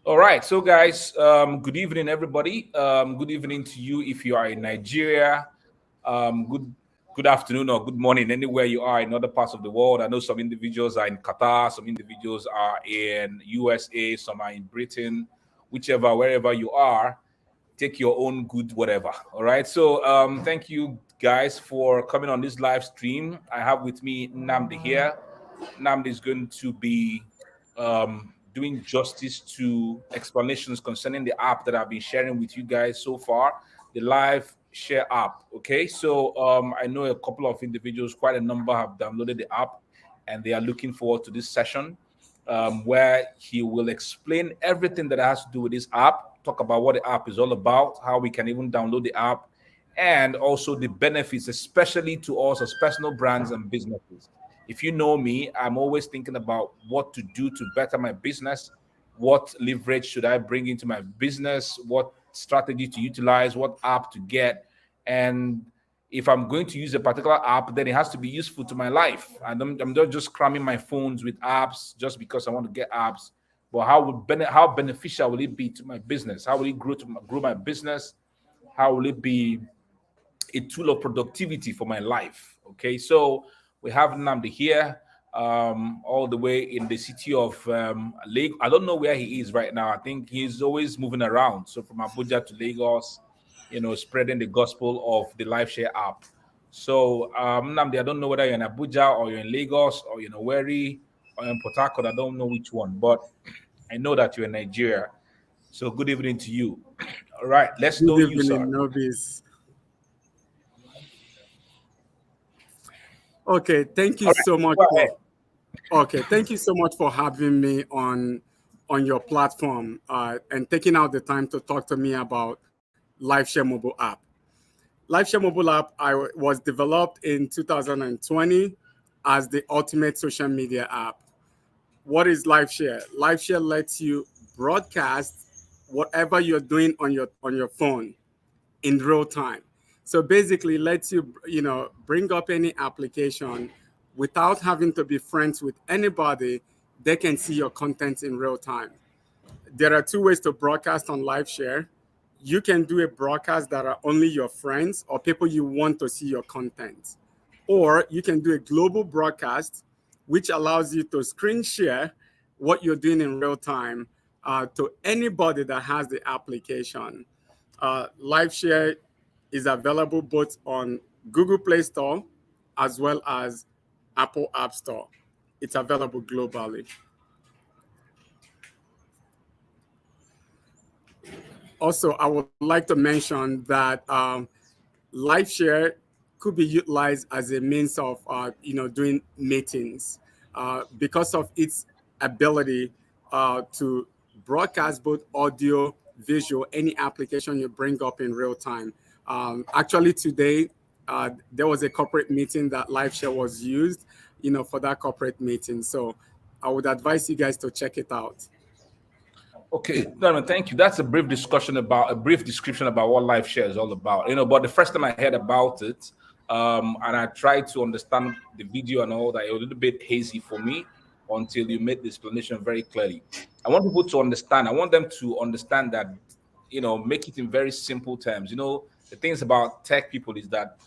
All right, so guys, good evening, everybody. Good evening to you if you are in Nigeria. Good afternoon or good morning anywhere you are in other parts of the world. I know some individuals are in Qatar, some individuals are in USA, some are in Britain, whichever wherever you are. Take your own good whatever. All right. So thank you guys for coming on this live stream. I have with me Namdi here. Namdi is going to be doing justice to explanations concerning the app that I've been sharing with you guys so far, the live share app. Okay, so I know a couple of individuals, quite a number, have downloaded the app and they are looking forward to this session where he will explain everything that has to do with this app, talk about what the app is all about, how we can even download the app, and also the benefits, especially to us as personal brands and businesses. If you know me, I'm always thinking about what to do to better my business. What leverage should I bring into my business? What strategy to utilize? What app to get? And if I'm going to use a particular app, then it has to be useful to my life. And I'm not just cramming my phones with apps just because I want to get apps. But how beneficial will it be to my business? How will it grow my business? How will it be a tool of productivity for my life? Okay, so we have Namdi here, all the way in the city of Lagos. I don't know where he is right now. I think he's always moving around. So from Abuja to Lagos, spreading the gospel of the Lifeshare app. So Namdi, I don't know whether you're in Abuja or you're in Lagos or you're in Owerri or in Port Harcourt. I don't know which one, but I know that you're in Nigeria. So good evening to you. All right, let's Good know you, sir. evening, novice. Okay, thank you All right, so much go ahead. for thank you so much for having me on your platform and taking out the time to talk to me about Lifeshare mobile app. Lifeshare mobile app was developed in 2020 as the ultimate social media app. What is Lifeshare? Lifeshare lets you broadcast whatever you're doing on your phone in real time. So basically, lets you bring up any application without having to be friends with anybody. They can see your content in real time. There are two ways to broadcast on LiveShare. You can do a broadcast that are only your friends or people you want to see your content, or you can do a global broadcast, which allows you to screen share what you're doing in real time to anybody that has the application. LiveShare is available both on Google Play Store as well as Apple App Store. It's available globally. Also, I would like to mention that LiveShare could be utilized as a means of doing meetings because of its ability to broadcast both audio, visual, any application you bring up in real time. Actually, today there was a corporate meeting that LiveShare was used, for that corporate meeting. So I would advise you guys to check it out. Okay, no, thank you. That's a brief description about what life share is all about. But the first time I heard about it, and I tried to understand the video and all that, it was a little bit hazy for me until you made the explanation very clearly. I want people to understand. I want them to understand that, make it in very simple terms. The things about tech people is that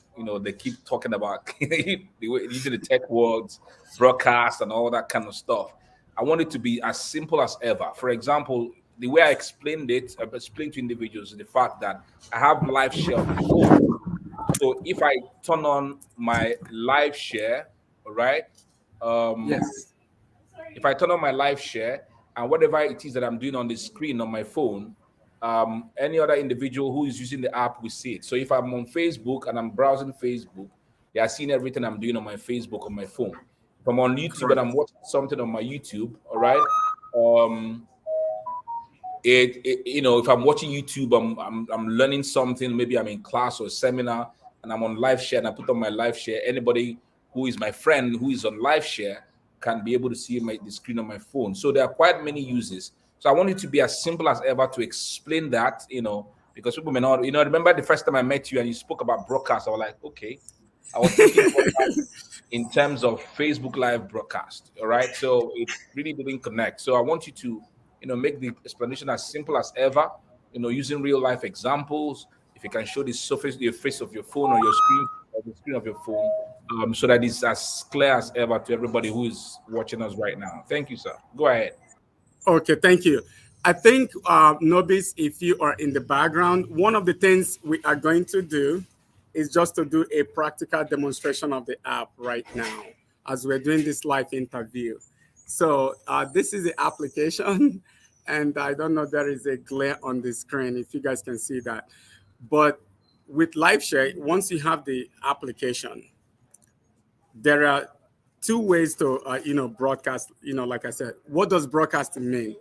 they keep talking about using the tech words, broadcast, and all that kind of stuff. I want it to be as simple as ever. For example, the way I explained it, I explained to individuals the fact that I have live share on my phone. So if I turn on my live share, all right, um, Yes. if I turn on my live share and whatever it is that I'm doing on the screen on my phone, any other individual who is using the app will see it. So if I'm on Facebook and I'm browsing Facebook, they are seeing everything I'm doing on my Facebook on my phone. If I'm on YouTube and I'm Correct. watching something on my YouTube, all right, um, if I'm watching YouTube, I'm learning something. Maybe I'm in class or seminar, and I'm on live share, and I put on my live share. Anybody who is my friend who is on live share can be able to see the screen on my phone. So there are quite many uses. So I want it to be as simple as ever to explain that, because people may not, I remember the first time I met you and you spoke about broadcast. I was like, okay, I was thinking about that in terms of Facebook Live broadcast. All right, so it really didn't connect. So I want you to make the explanation as simple as ever, using real life examples. If you can show the face of your phone or your screen or the screen of your phone, so that it's as clear as ever to everybody who is watching us right now. Thank you, sir. Go ahead. Okay, thank you. I think, Nobis, if you are in the background, one of the things we are going to do is just to do a practical demonstration of the app right now as we're doing this live interview. So this is the application, and I don't know, there is a glare on the screen if you guys can see that. But with Lifeshare, once you have the application, there are two ways to broadcast. Like I said, what does broadcasting mean?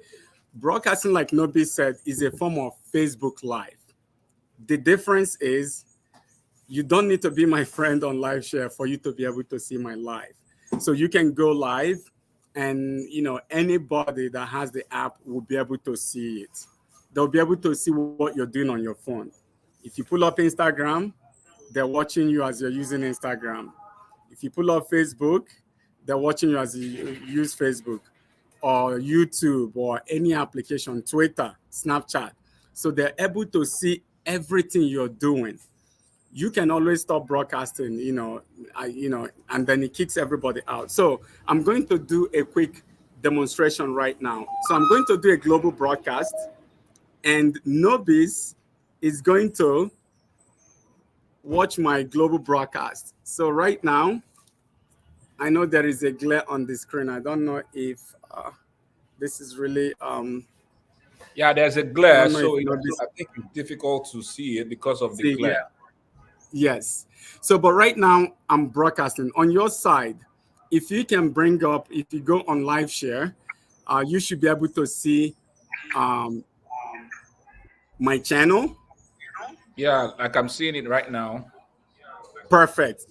Broadcasting, like Nobi said, is a form of Facebook Live. The difference is you don't need to be my friend on Liveshare for you to be able to see my live. So you can go live, and anybody that has the app will be able to see it. They'll be able to see what you're doing on your phone. If you pull up Instagram, they're watching you as you're using Instagram. If you pull up Facebook, they're watching you as you use Facebook, or YouTube, or any application, Twitter, Snapchat. So they're able to see everything you're doing. You can always stop broadcasting, and then it kicks everybody out. So I'm going to do a quick demonstration right now. So I'm going to do a global broadcast, and Nobis is going to watch my global broadcast. So right now, I know there is a glare on the screen. I don't know if this is really Yeah, there's a I glare, don't know if so Nobis I think it's difficult to see it because of the see here. glare. Yes. So, but right now I'm broadcasting on your side. If you can bring up, if you go on Liveshare, you should be able to see um, my channel. Yeah, like I'm seeing it right now. Perfect.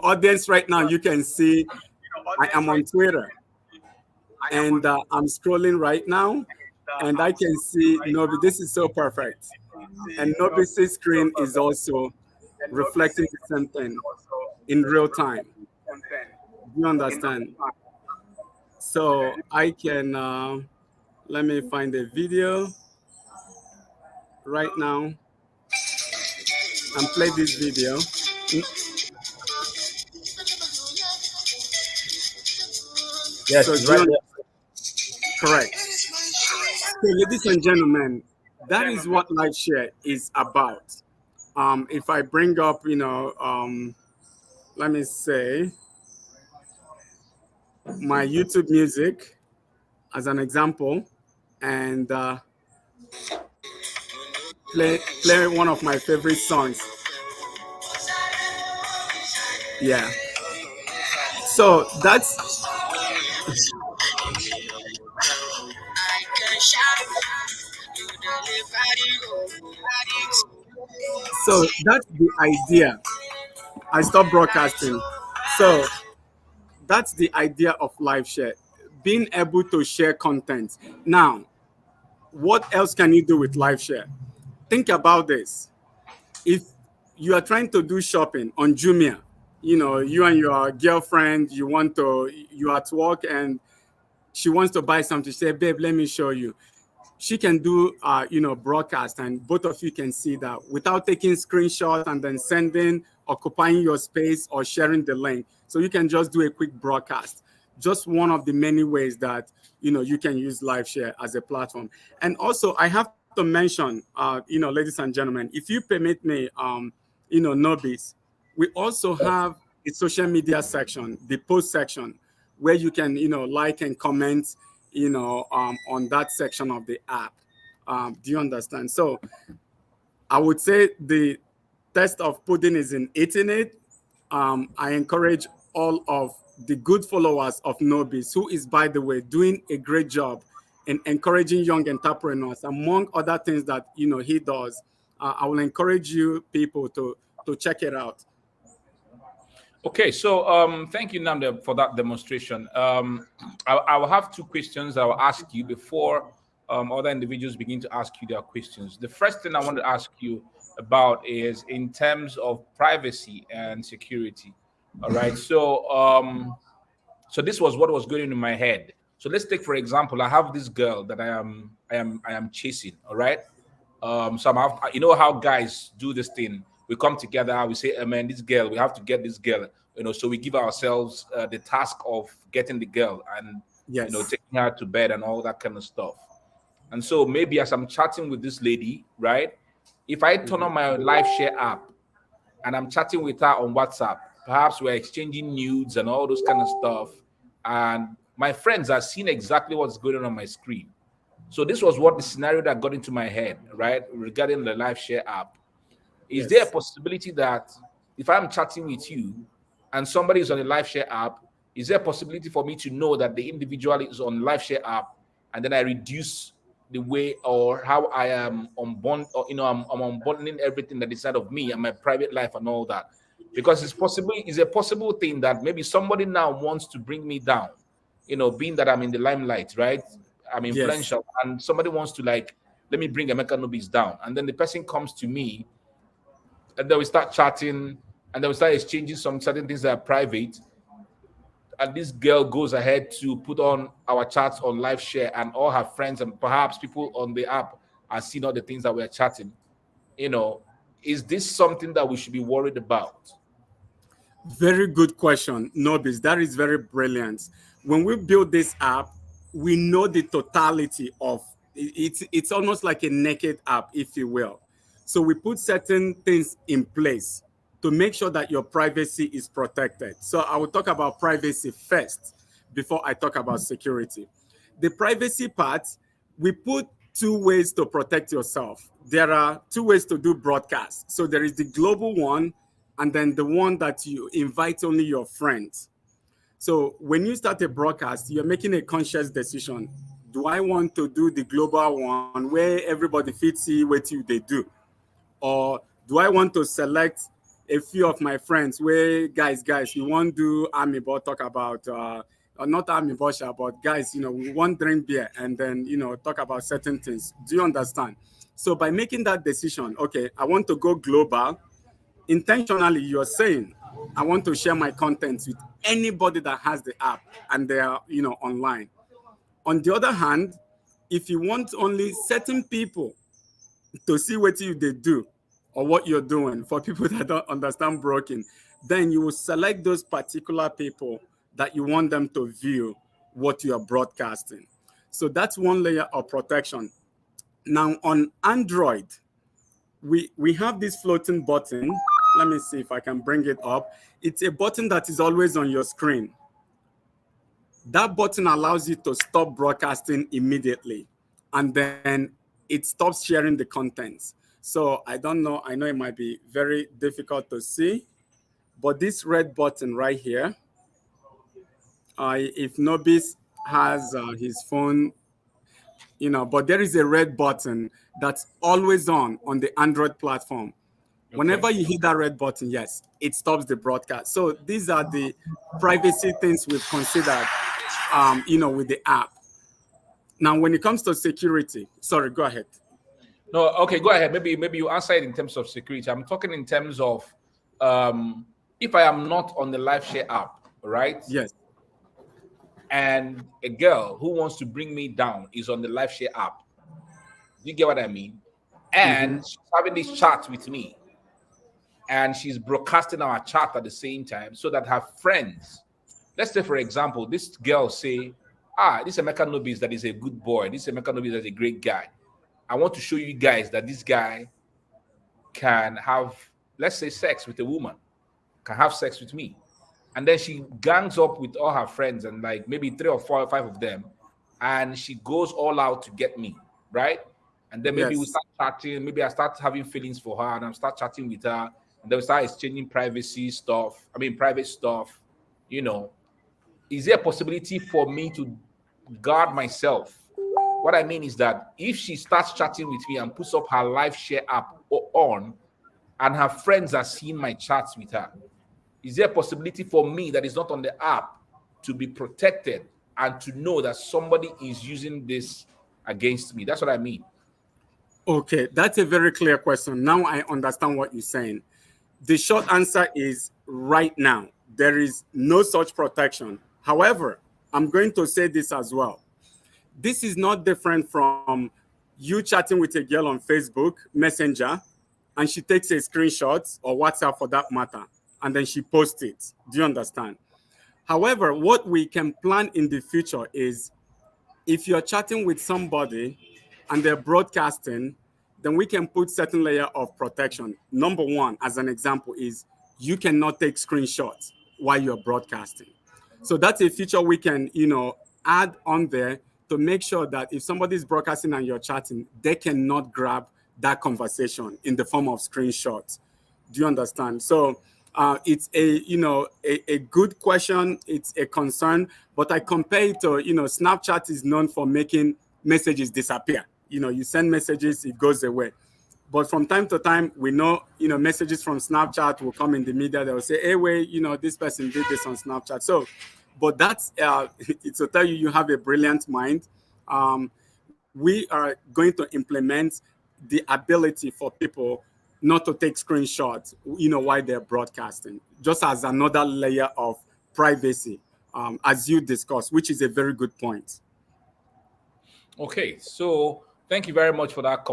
Audience, right now you can see I am on Twitter, and I'm scrolling right now, and I can see Nobi. This is so perfect. And Nobi's screen is also reflecting the same thing in real time. Do you understand? So I can let me find a video right now and play this video. Yes, So it's right there. correct. So, ladies and gentlemen, that is what Liveshare is about. If I bring up, let me say my YouTube music as an example, and play one of my favorite songs. Yeah. So that's that's the idea. I stopped broadcasting. So that's the idea of live share, being able to share content. Now, what else can you do with live share? Think about this. If you are trying to do shopping on Jumia, you and your girlfriend, you're at work, and she wants to buy something. She say, babe, let me show you. She can do broadcast, and both of you can see that without taking screenshot and then sending, occupying your space, or sharing the link. So you can just do a quick broadcast. Just one of the many ways that you can use live share as a platform. And also I have to mention, ladies and gentlemen, if you permit me, Nobis, we also have a social media section, the post section, where you can like and comment on that section of the app. Do you understand? So I would say the test of pudding is in eating it. I encourage all of the good followers of Nobis, who is, by the way, doing a great job in encouraging young entrepreneurs, among other things that he does. I will encourage you people to check it out. Okay, so thank you, Namde, for that demonstration. I will have two questions I will ask you before other individuals begin to ask you their questions. The first thing I want to ask you about is in terms of privacy and security. All right, so this was what was going in my head. So let's take for example, I have this girl that I am chasing. All right. So you know how guys do this thing. We come together, we say, man, this girl, we have to get this girl. So we give ourselves the task of getting the girl and Yes. taking her to bed and all that kind of stuff. And so maybe as I'm chatting with this lady, right? If I turn on Mhm. my live share app and I'm chatting with her on WhatsApp, perhaps we're exchanging nudes and all those kind of stuff. And my friends are seeing exactly what's going on my screen. So this was what the scenario that got into my head, right, regarding the live share app. Is there a Yes. possibility that if I'm chatting with you and somebody is on the live share app, is there a possibility for me to know that the individual is on live share app and then I reduce the way or how I am unbond or I'm unbundling everything that is inside of me and my private life and all that? Because it's a possible thing that maybe somebody now wants to bring me down, being that I'm in the limelight, right? I'm Yes. influential, and somebody wants to like let me bring Emeka Nobis down, and then the person comes to me and then we start chatting and then we start exchanging some certain things that are private, and this girl goes ahead to put on our chats on live share and all her friends and perhaps people on the app are seeing all the things that we're chatting. you know is this something that we should be worried about? Very good question, Nobis. That is very brilliant. When we build this app, we know the totality of it's almost like a naked app, if you will. So we put certain things in place to make sure that your privacy is protected. So I will talk about privacy first before I talk about security. The privacy part, we put two ways to protect yourself. There are two ways to do broadcast. So there is the global one, and then the one that you invite only your friends. So when you start a broadcast, you're making a conscious decision. Do I want to do the global one where everybody fits see what they do? Or do I want to select a few of my friends where guys, we won't do army but talk about or not army bosha, but guys, we won't drink beer and then talk about certain things. Do you understand? So by making that decision, okay, I want to go global. Intentionally, you're saying I want to share my content with anybody that has the app and they are online. On the other hand, if you want only certain people to see what they do or what you're doing, for people that don't understand broken, then you will select those particular people that you want them to view what you are broadcasting. So that's one layer of protection. Now on Android, we have this floating button. Let me see if I can bring it up. It's a button that is always on your screen. That button allows you to stop broadcasting immediately, and then it stops sharing the contents. So I don't know. I know it might be very difficult to see, but this red button right here, if Nobis has his phone, but there is a red button that's always on the Android platform. Okay. Whenever you hit that red button, yes, it stops the broadcast. So these are the privacy things we've considered, with the app. Now, when it comes to security, sorry, go ahead. No, okay, go ahead. Maybe you answer it in terms of security. I'm talking in terms of um if I am not on the live share app, right? Yes. And a girl who wants to bring me down is on the live share app. Do you get what I mean? Mm-hmm. And she's having this chat with me, and she's broadcasting our chat at the same time so that her friends, let's say for example, this girl say, this Emeka Nobis that is a good boy, this Emeka Nobis that is a great guy. I want to show you guys that this guy can have, let's say, sex with a woman, can have sex with me. And then she gangs up with all her friends and like maybe 3 or 4 or 5 of them, and she goes all out to get me, right? And then maybe we Yes. start chatting, maybe I start having feelings for her and I start chatting with her, and then we start exchanging private stuff, you know. Is there a possibility for me to guard myself? What I mean is that if she starts chatting with me and puts up her live share app on, and her friends are seeing my chats with her, is there a possibility for me that is not on the app to be protected and to know that somebody is using this against me? That's what I mean. Okay, that's a very clear question. Now I understand what you're saying. The short answer is right now, there is no such protection. However, I'm going to say this as well. This is not different from you chatting with a girl on Facebook Messenger and she takes a screenshot or WhatsApp for that matter, and then she posts it. Do you understand? However, what we can plan in the future is if you're chatting with somebody and they're broadcasting, then we can put certain layer of protection. Number one, as an example, is you cannot take screenshots while you're broadcasting. So that's a feature we can, add on there to make sure that if somebody's broadcasting and you're chatting, they cannot grab that conversation in the form of screenshots. Do you understand? So it's a good question. It's a concern, but I compare it to, Snapchat is known for making messages disappear. You send messages, it goes away. But from time to time, we know, messages from Snapchat will come in the media. They will say, hey, wait, this person did this on Snapchat. So, but that's, it's to tell you, you have a brilliant mind. We are going to implement the ability for people not to take screenshots, while they're broadcasting, just as another layer of privacy, as you discussed, which is a very good point. Okay, so thank you very much for that.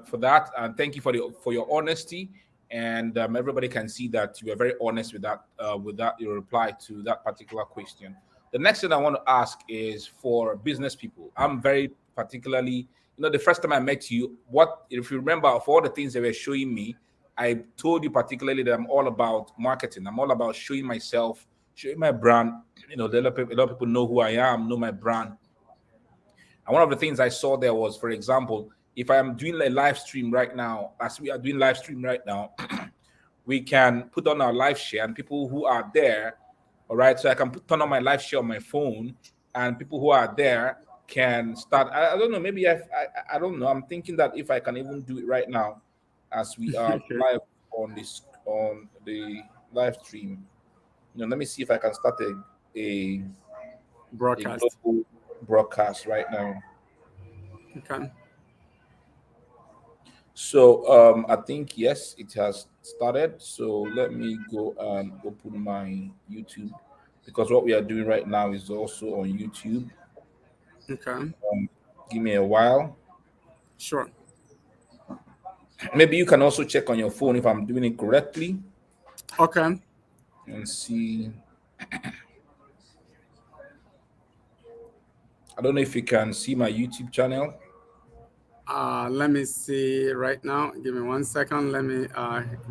For that, and thank you for your honesty. And everybody can see that you are very honest with that your reply to that particular question. The next thing I want to ask is for business people. I'm very particularly, the first time I met you, what if you remember of all the things they were showing me, I told you particularly that I'm all about marketing. I'm all about showing myself, showing my brand. A lot of people know who I am, know my brand. And one of the things I saw there was, for example, if I am doing a live stream right now, as we are doing live stream right now, we can put on our live share and people who are there, all right. So I can turn on my live share on my phone, and people who are there can start. I don't know. Maybe I don't know. I'm thinking that if I can even do it right now, as we are live on the live stream. Let me see if I can start a Broadcast. global broadcast right now. Okay. So I think yes, it has started. So let me go and open my YouTube, because what we are doing right now is also on YouTube. Okay. Give me a while. Sure. Maybe you can also check on your phone if I'm doing it correctly Okay. and see. I don't know if you can see my YouTube channel. Let me see right now. Give me 1 second. Let me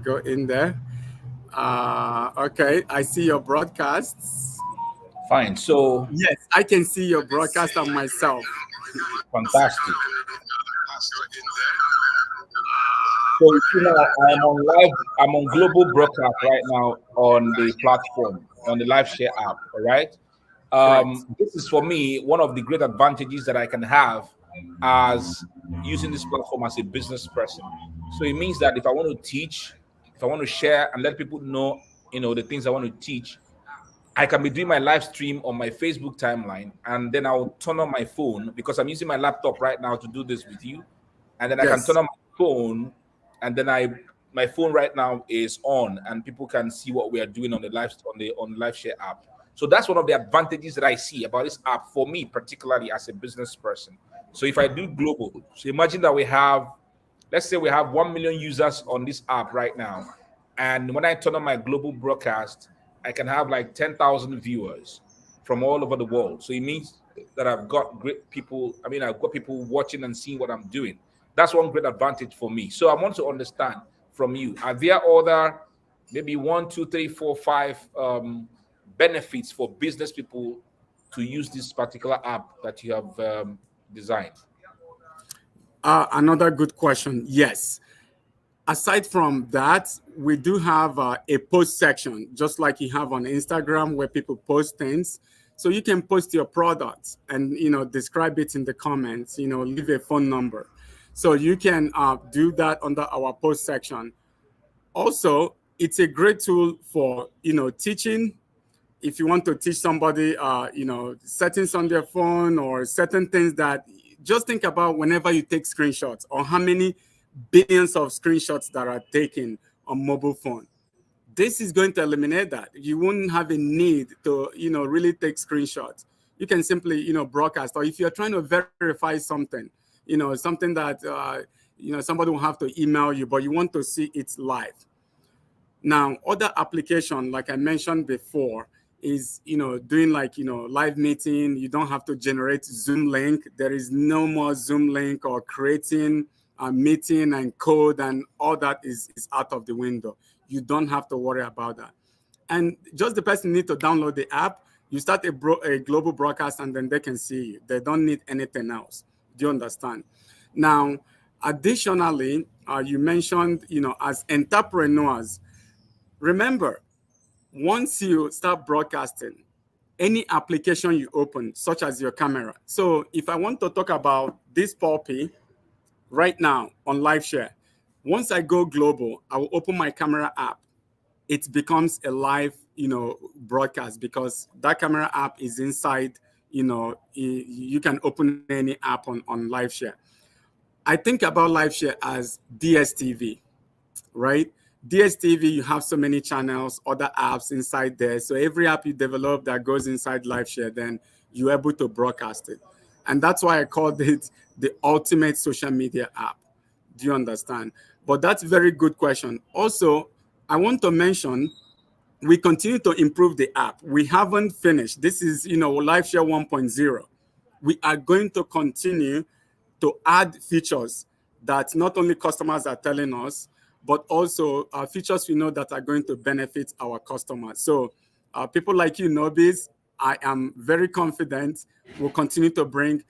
go in there. Okay, I see your broadcasts. Fine. So Yes, I can see your broadcast on myself. fantastic. So you see now I'm on live. I'm on global broadcast right now on the platform on the Lifeshare app. All right. Correct. This is for me one of the great advantages that I can have as using this platform as a business person. So it means that if I want to teach, if I want to share and let people know, the things I want to teach, I can be doing my live stream on my Facebook timeline, and then I'll turn on my phone because I'm using my laptop right now to do this with you, and then I can turn Yes. on my phone, and then my phone right now is on, and people can see what we are doing on the live share app. So that's one of the advantages that I see about this app for me, particularly as a business person. So if I do global, so imagine that let's say we have 1 million users on this app right now, and when I turn on my global broadcast, I can have like 10,000 viewers from all over the world. So it means that I've got great people. I mean, I've got people watching and seeing what I'm doing. That's one great advantage for me. So I want to understand from you, are there other maybe one, two, three, four, five benefits for business people to use this particular app that you have designed? Another good question. Yes. Aside from that, we do have a post section, just like you have on Instagram, where people post things. So you can post your products and describe it in the comments. Leave a phone number, so you can do that under our post section. Also, it's a great tool for teaching. If you want to teach somebody, settings on their phone or certain things that just think about whenever you take screenshots or how many billions of screenshots that are taken on mobile phone. This is going to eliminate that. You won't have a need to, really take screenshots. you can simply, broadcast. Or if you're trying to verify something, something that, somebody will have to email you, but you want to see it live. Now, other application, like I mentioned before, is doing like live meeting. You don't have to generate Zoom link. There is no more Zoom link or creating a meeting and code, and all that is out of the window. You don't have to worry about that. And just the person need to download the app. You start a global broadcast, and then they can see you. They don't need anything else. Do you understand? Now, additionally, you mentioned, as entrepreneurs, remember, once you start broadcasting, any application you open, such as your camera. So if I want to talk about this puppy right now on Lifeshare, once I go global, I will open my camera app. It becomes a live, broadcast, because that camera app is inside, you can open any app on Lifeshare. I think about Lifeshare as DSTV, right? DSTV, you have so many channels, other apps inside there. So every app you develop that goes inside Lifeshare, then you're able to broadcast it. And that's why I called it the ultimate social media app. Do you understand? But that's a very good question. Also, I want to mention we continue to improve the app. We haven't finished. This is, Lifeshare 1.0. We are going to continue to add features that not only customers are telling us, but also features we know that are going to benefit our customers. So people like you, Nobis, I am very confident will continue to bring,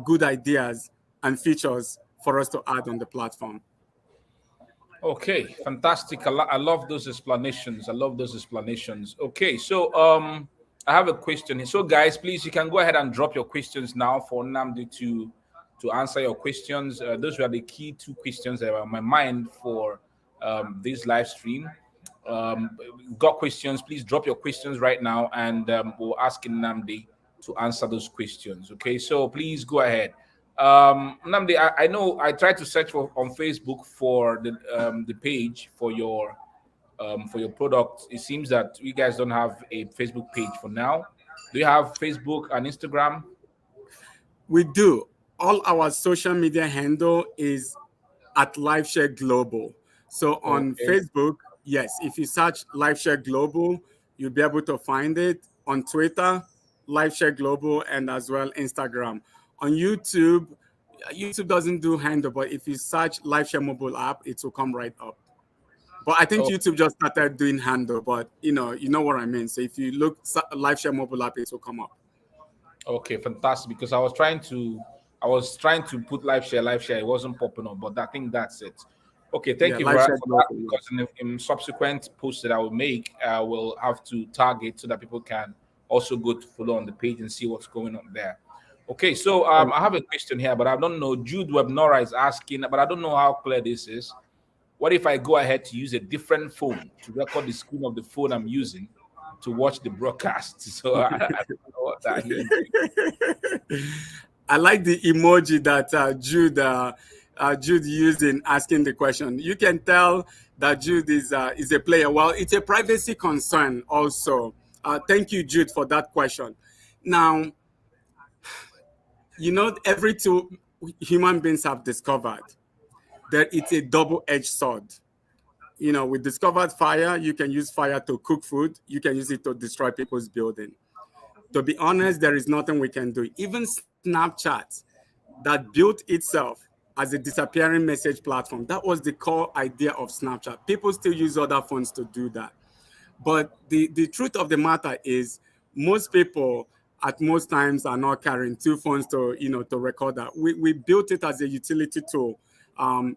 good ideas and features for us to add on the platform. Okay, fantastic. I love those explanations. I love those explanations. Okay, so I have a question. So guys, please, you can go ahead and drop your questions now for Namdi to answer your questions. Those were the key two questions that were on my mind for this live stream. Got questions? Please drop your questions right now, and we'll ask Namdi to answer those questions. Okay, so please go ahead. Namdi, I know I tried to search on Facebook for the page for your product. It seems that you guys don't have a Facebook page for now. Do you have Facebook and Instagram? We do. All our social media handle is at Lifeshare Global. So on Okay. Facebook, yes, if you search Lifeshare Global, you'll be able to find it. On Twitter, Lifeshare Global, and as well Instagram. On YouTube, YouTube doesn't do handle, but if you search Lifeshare mobile app, it will come right up. But I think Oh, YouTube just started doing handle, but you know what I mean. So if you look Lifeshare mobile app, it will come up. okay, fantastic. Because I was trying to put live share. It wasn't popping up, but I think that's it. Okay, thank Yeah, you for that. Lifeshare Global, Because yes. in subsequent posts that I will make, I will have to target so that people can also go to follow on the page and see what's going on there. Okay, so Thank I you. have a question here, but I don't know. Jude Webnora is asking, but I don't know how clear this is. What if I go ahead to use a different phone to record the screen of the phone I'm using to watch the broadcast? So I don't know what that means. I like the emoji that Jude used in asking the question. You can tell that Jude is a player. Well, it's a privacy concern also. Thank you, Jude, for that question. Now, every tool human beings have discovered that it's a double-edged sword. We discovered fire. You can use fire to cook food. You can use it to destroy people's building. To be honest, there is nothing we can do. Even Snapchat, that built itself as a disappearing message platform. That was the core idea of Snapchat. People still use other phones to do that. But the truth of the matter is, most people at most times are not carrying two phones to record that. We built it as a utility tool,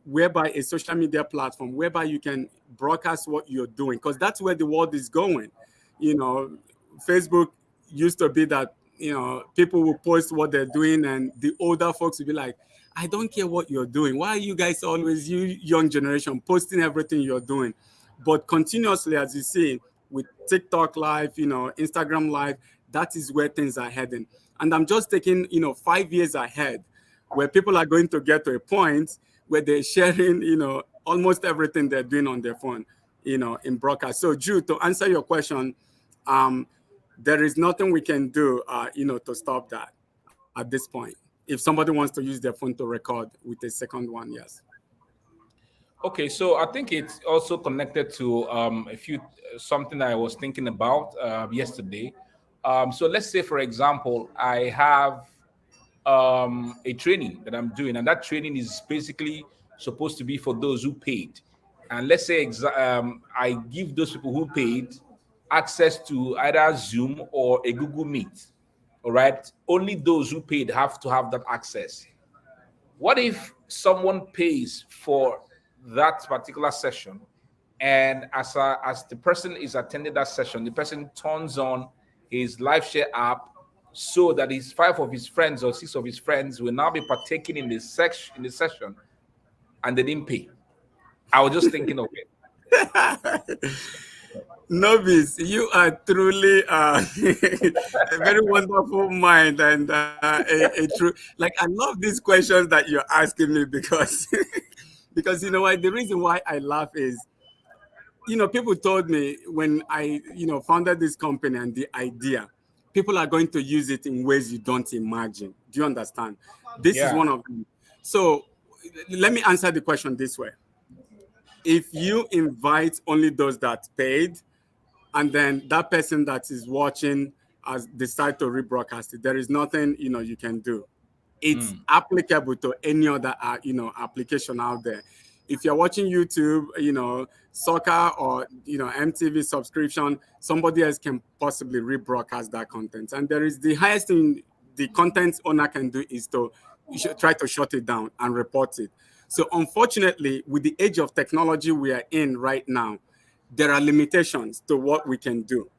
whereby a social media platform whereby you can broadcast what you're doing, because that's where the world is going. You know, Facebook used to be that people will post what they're doing, and the older folks will be like, I don't care what you're doing. Why are you guys always, you young generation, posting everything you're doing? But continuously, as you see, with TikTok live, Instagram live, that is where things are heading. And I'm just taking, 5 years ahead, where people are going to get to a point where they're sharing, almost everything they're doing on their phone, in broadcast. So Jude, to answer your question, um, there is nothing we can do, to stop that at this point. If somebody wants to use their phone to record with a second one, yes. Okay, so I think it's also connected to a few something I was thinking about yesterday. So let's say, for example, I have a training that I'm doing, and that training is basically supposed to be for those who paid. And let's say I give those people who paid access to either Zoom or a Google Meet. All right, only those who paid have to have that access. What if someone pays for that particular session, and as the person is attending that session, the person turns on his Lifeshare app so that his five of his friends or six of his friends will now be partaking in the session, and they didn't pay? I was just thinking of it. Novice, you are truly a very wonderful mind, and a true, like, I love these questions that you're asking me, because because you know why, the reason why I laugh is, people told me when I, founded this company and the idea, people are going to use it in ways you don't imagine. Do you understand? This is Yeah. one of them. So let me answer the question this way. If you invite only those that paid, and then that person that is watching has decide to rebroadcast it, there is nothing you can do. It's Mm. applicable to any other application out there. If you're watching YouTube, soccer, or MTV subscription, somebody else can possibly rebroadcast that content, and there is the highest thing the content owner can do is to try to shut it down and report it. So unfortunately, with the age of technology we are in right now, there are limitations to what we can do.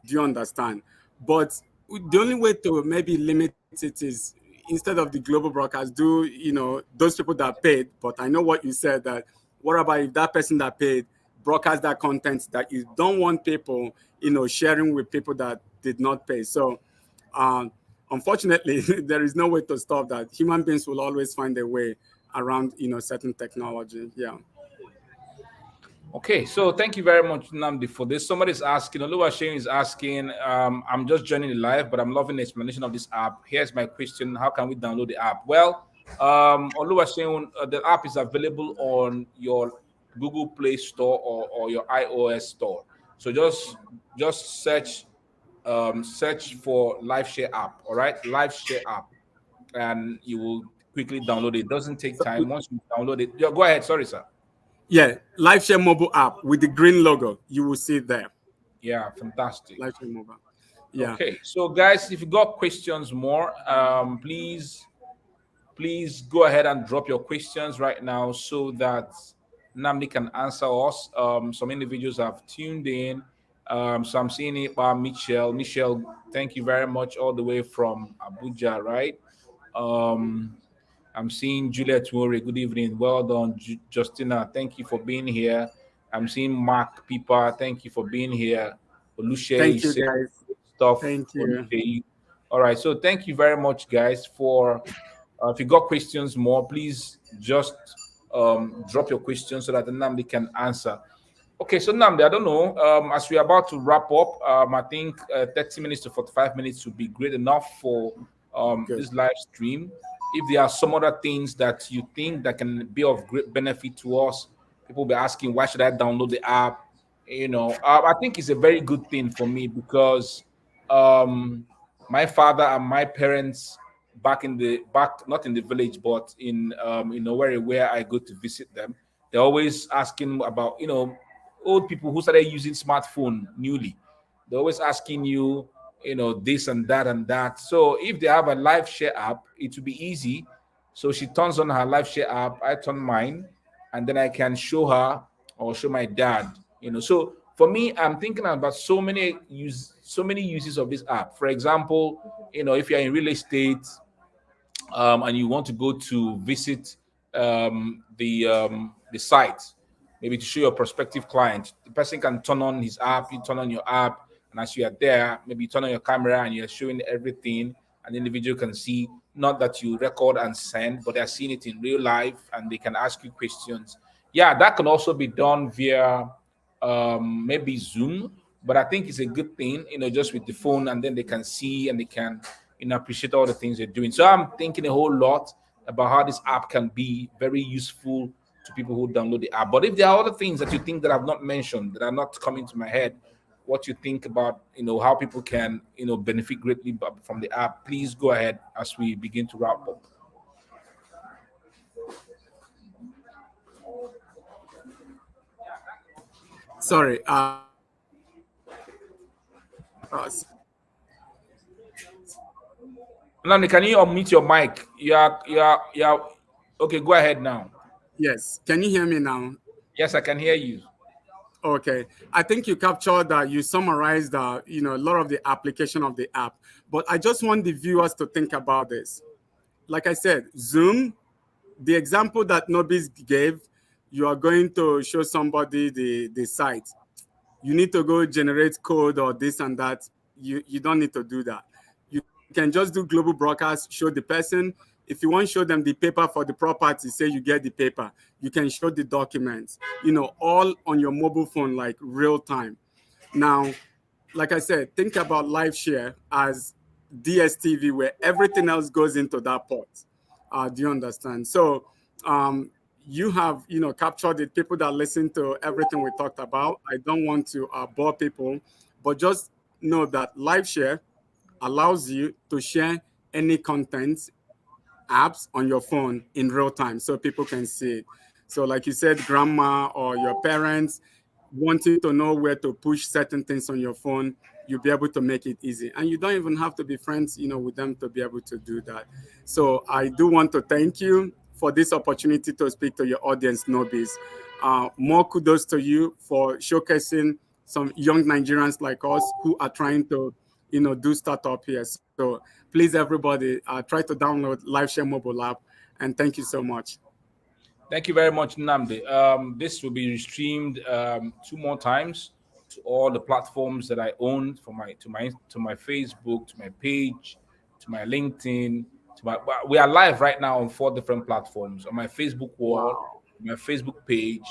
Do you understand? But the only way to maybe limit it is, instead of the global broadcast, do those people that paid. But I know what you said, that what about if that person that paid broadcast that content that you don't want people sharing with people that did not pay? So um, unfortunately, there is no way to stop that. Human beings will always find a way around certain technology. Yeah. Okay, so thank you very much, Namdi, for this. Somebody's asking, Oluwaseun is asking, I'm just joining the live, but I'm loving the explanation of this app. Here's my question: how can we download the app? Well, Oluwaseun, the app is available on your Google Play Store or your iOS store. So just search for Lifeshare app. All right, Lifeshare app, and you will quickly download it. It doesn't take So, time. Once you download it, yeah, go ahead. Sorry, sir. yeah, Lifeshare mobile app with the green logo, you will see it there. Yeah, fantastic. Lifeshare mobile. Yeah. Okay, so guys, if you got questions more, please go ahead and drop your questions right now so that Namdi can answer us. Some individuals have tuned in. So I'm seeing it by Michelle. Michelle, thank you very much, all the way from Abuja, right? Um, I'm seeing Juliet Wore. Good evening. Well done, Justina. Thank you for being here. I'm seeing Mark Pipa. Thank you for being here. Oluche Thank is you, saying guys. good stuff. Thank you. Oluche. All right. So thank you very much, guys. For if you got questions more, please just drop your questions so that the Namdi can answer. Okay, so Namdi, I don't know. As we're about to wrap up, I think 30 minutes to 45 minutes would be great enough for Good. this live stream. If there are some other things that you think that can be of great benefit to us, people will be asking, why should I download the app? I think it's a very good thing for me because um, my father and my parents back not in the village but in Owerri where I go to visit them, they're always asking about old people who started using smartphone newly. They're always asking you, this and that and that. So if they have a live share app, it will be easy. So she turns on her live share app, I turn mine, and then I can show her or show my dad. So for me, I'm thinking about so many uses of this app. For example, if you're in real estate, and you want to go to visit the site, maybe to show your prospective client, the person can turn on his app, you turn on your app, and as you are there, maybe you turn on your camera and you're showing everything, and the individual can see not that you record and send, but they're seeing it in real life and they can ask you questions. Yeah, that can also be done via maybe Zoom But I think it's a good thing, just with the phone, and then they can see and they can, appreciate all the things they're doing. So I'm thinking a whole lot about how this app can be very useful to people who download the app. But if there are other things that you think that I've not mentioned that are not coming to my head, what you think about, how people can, benefit greatly from the app, please go ahead as we begin to wrap up. Sorry. Nani, can you unmute your mic? You are. Okay, go ahead now. Yes. Can you hear me now? Yes, I can hear you. Okay. I think you captured that, you summarized a lot of the application of the app. But I just want the viewers to think about this. Like I said, Zoom, the example that Nobis gave, you are going to show somebody the site. You need to go generate code or this and that. You don't need to do that. You can just do global broadcast, show the person. If you want to show them the paper for the property, say you get the paper, you can show the documents, all on your mobile phone, like real time. Now, like I said, think about Lifeshare as DSTV, where everything else goes into that port. Do you understand? So you have, captured the people that listen to everything we talked about. I don't want to bore people, but just know that Lifeshare allows you to share any content apps on your phone in real time so people can see it. So, like you said, grandma or your parents wanting to know where to push certain things on your phone, you'll be able to make it easy. And you don't even have to be friends, with them to be able to do that. So, I do want to thank you for this opportunity to speak to your audience, Nobis. More kudos to you for showcasing some young Nigerians like us who are trying to, do startup here. So please, everybody, try to download Lifeshare mobile app. And thank you so much. Thank you very much, Namdi. This will be streamed two more times to all the platforms that I own, for my Facebook, to my page, to my LinkedIn, to my. We are live right now on four different platforms: on my Facebook wall, Wow. my Facebook page,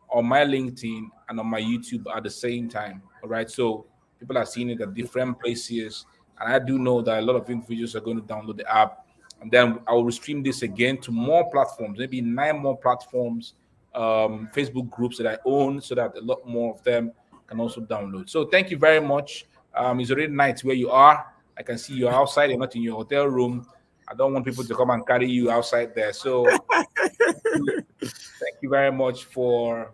on my LinkedIn, and on my YouTube at the same time. All right, so people are seeing it at different places, and I do know that a lot of individuals are going to download the app, and then I will stream this again to more platforms, maybe nine more platforms, Facebook groups that I own, so that a lot more of them can also download. So thank you very much. It's already night where you are. I can see you're outside. You're not in your hotel room. I don't want people to come and carry you outside there. So thank you very much for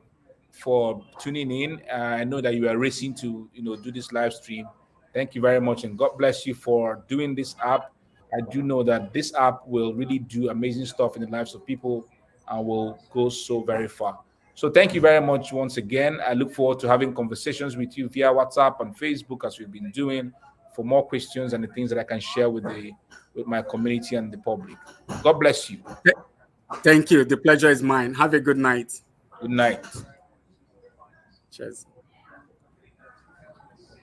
tuning in. I know that you are racing to do this live stream. Thank you very much, and God bless you for doing this app. I do know that this app will really do amazing stuff in the lives of people and will go so very far. So thank you very much once again. I look forward to having conversations with you via WhatsApp and Facebook as we've been doing, for more questions and the things that I can share with my community and the public. God bless you. Thank you. The pleasure is mine. Have a good night. Good night. Cheers.